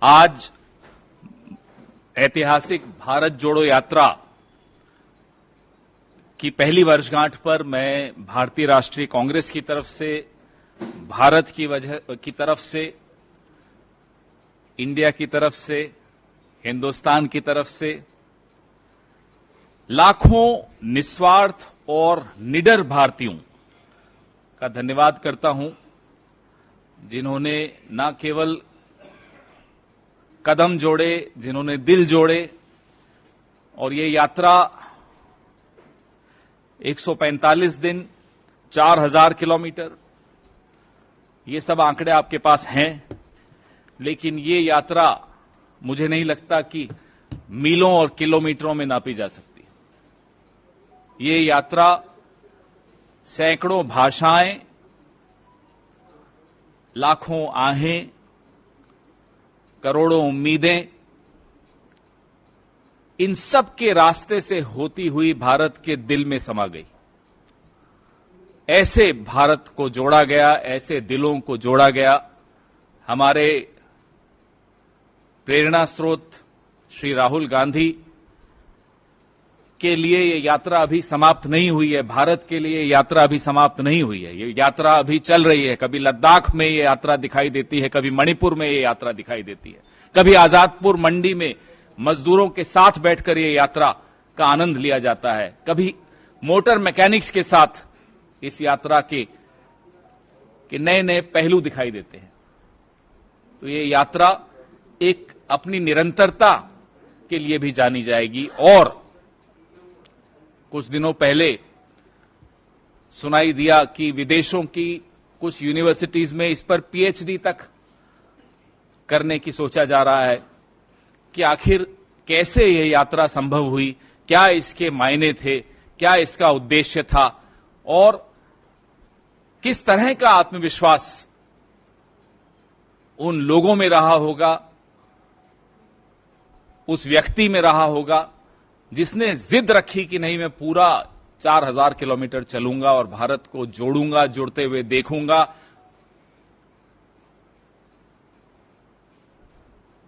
आज ऐतिहासिक भारत जोड़ो यात्रा की पहली वर्षगांठ पर मैं भारतीय राष्ट्रीय कांग्रेस की तरफ से, भारत की तरफ से, इंडिया की तरफ से, हिंदुस्तान की तरफ से लाखों निस्वार्थ और निडर भारतीयों का धन्यवाद करता हूं, जिन्होंने न केवल कदम जोड़े, जिन्होंने दिल जोड़े और ये यात्रा 145 दिन, 4000 किलोमीटर, ये सब आंकड़े आपके पास हैं, लेकिन ये यात्रा मुझे नहीं लगता कि मीलों और किलोमीटरों में नापी जा सकती। ये यात्रा सैकड़ों भाषाएं, लाखों आहें, करोड़ों उम्मीदें, इन सब के रास्ते से होती हुई भारत के दिल में समा गई। ऐसे भारत को जोड़ा गया, ऐसे दिलों को जोड़ा गया। हमारे प्रेरणा स्रोत श्री राहुल गांधी के लिए ये यात्रा अभी समाप्त नहीं हुई है, भारत के लिए यात्रा अभी समाप्त नहीं हुई है, ये यात्रा अभी चल रही है। कभी लद्दाख में ये यात्रा दिखाई देती है, कभी मणिपुर में ये यात्रा दिखाई देती है, कभी आजादपुर मंडी में मजदूरों के साथ बैठकर ये यात्रा का आनंद लिया जाता है, कभी मोटर मैकेनिक्स के साथ इस यात्रा के नए नए पहलू दिखाई देते हैं। तो ये यात्रा एक अपनी निरंतरता के लिए भी जानी जाएगी। और कुछ दिनों पहले सुनाई दिया कि विदेशों की कुछ यूनिवर्सिटीज में इस पर पीएचडी तक करने की सोचा जा रहा है कि आखिर कैसे यह यात्रा संभव हुई, क्या इसके मायने थे, क्या इसका उद्देश्य था और किस तरह का आत्मविश्वास उन लोगों में रहा होगा, उस व्यक्ति में रहा होगा जिसने जिद रखी कि नहीं, मैं पूरा 4000 किलोमीटर चलूंगा और भारत को जोड़ूंगा, जुड़ते हुए देखूंगा।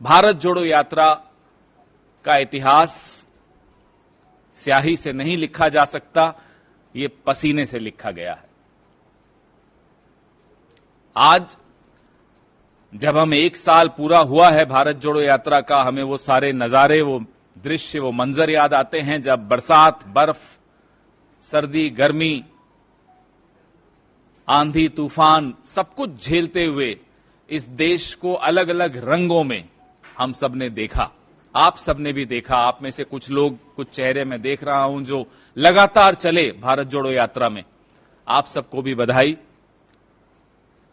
भारत जोड़ो यात्रा का इतिहास स्याही से नहीं लिखा जा सकता, ये पसीने से लिखा गया है। आज जब हम 1 साल पूरा हुआ है भारत जोड़ो यात्रा का, हमें वो सारे नजारे, वो दृश्य, वो मंजर याद आते हैं जब बरसात, बर्फ, सर्दी, गर्मी, आंधी, तूफान सब कुछ झेलते हुए इस देश को अलग अलग रंगों में हम सब ने देखा, आप सब ने भी देखा। आप में से कुछ लोग, कुछ चेहरे मैं देख रहा हूं जो लगातार चले भारत जोड़ो यात्रा में, आप सबको भी बधाई।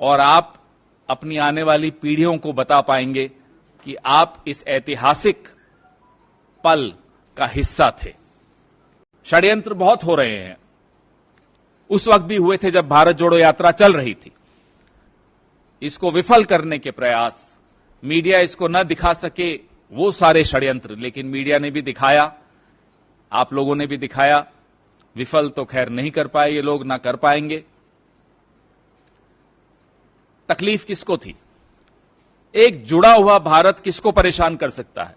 और आप अपनी आने वाली पीढ़ियों को बता पाएंगे कि आप इस ऐतिहासिक पल का हिस्सा थे। षड्यंत्र बहुत हो रहे हैं, उस वक्त भी हुए थे जब भारत जोड़ो यात्रा चल रही थी। इसको विफल करने के प्रयास, मीडिया इसको न दिखा सके वो सारे षड्यंत्र, लेकिन मीडिया ने भी दिखाया, आप लोगों ने भी दिखाया। विफल तो खैर नहीं कर पाए ये लोग, ना कर पाएंगे। तकलीफ किसको थी? एक जुड़ा हुआ भारत किसको परेशान कर सकता है?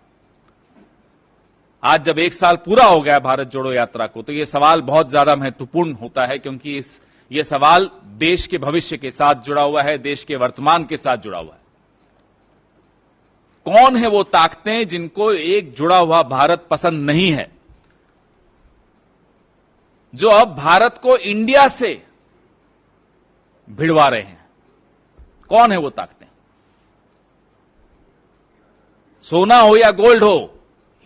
आज जब 1 साल पूरा हो गया भारत जोड़ो यात्रा को, तो यह सवाल बहुत ज्यादा महत्वपूर्ण होता है, क्योंकि यह सवाल देश के भविष्य के साथ जुड़ा हुआ है, देश के वर्तमान के साथ जुड़ा हुआ है। कौन है वो ताकतें जिनको एक जुड़ा हुआ भारत पसंद नहीं है, जो अब भारत को इंडिया से भिड़वा रहे हैं? कौन है वो ताकतें? सोना हो या गोल्ड हो,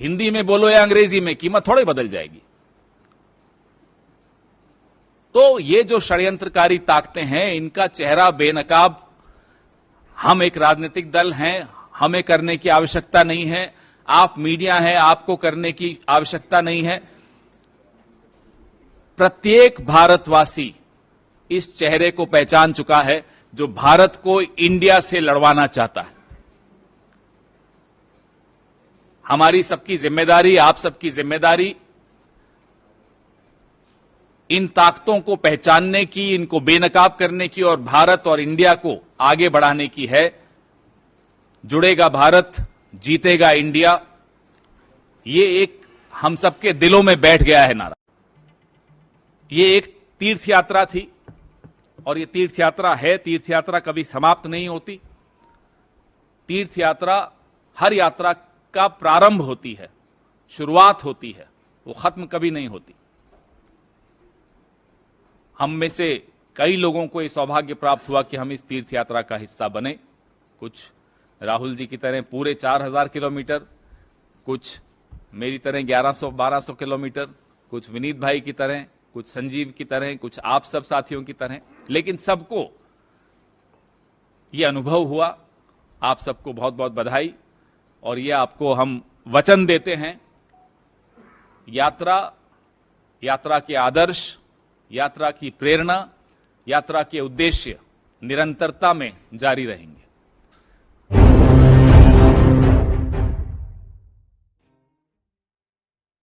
हिंदी में बोलो या अंग्रेजी में, कीमत थोड़ी बदल जाएगी। तो ये जो षड्यंत्रकारी ताकतें हैं, इनका चेहरा बेनकाब हम एक राजनीतिक दल हैं, हमें करने की आवश्यकता नहीं है। आप मीडिया हैं, आपको करने की आवश्यकता नहीं है। प्रत्येक भारतवासी इस चेहरे को पहचान चुका है जो भारत को इंडिया से लड़वाना चाहता है। हमारी सबकी जिम्मेदारी, आप सबकी जिम्मेदारी इन ताकतों को पहचानने की, इनको बेनकाब करने की और भारत और इंडिया को आगे बढ़ाने की है। जुड़ेगा भारत, जीतेगा इंडिया, ये एक हम सबके दिलों में बैठ गया है नारा। ये एक तीर्थ यात्रा थी और ये तीर्थ यात्रा है। तीर्थ यात्रा कभी समाप्त नहीं होती। तीर्थ यात्रा हर यात्रा का प्रारंभ होती है, शुरुआत होती है, वो खत्म कभी नहीं होती। हम में से कई लोगों को यह सौभाग्य प्राप्त हुआ कि हम इस तीर्थ यात्रा का हिस्सा बने। कुछ राहुल जी की तरह पूरे 4000 किलोमीटर, कुछ मेरी तरह 1100-1200 किलोमीटर, कुछ विनीत भाई की तरह, कुछ संजीव की तरह, कुछ आप सब साथियों की तरह, लेकिन सबको यह अनुभव हुआ। आप सबको बहुत बहुत बधाई। और यह आपको हम वचन देते हैं, यात्रा के आदर्श, यात्रा की प्रेरणा, यात्रा के उद्देश्य निरंतरता में जारी रहेंगे।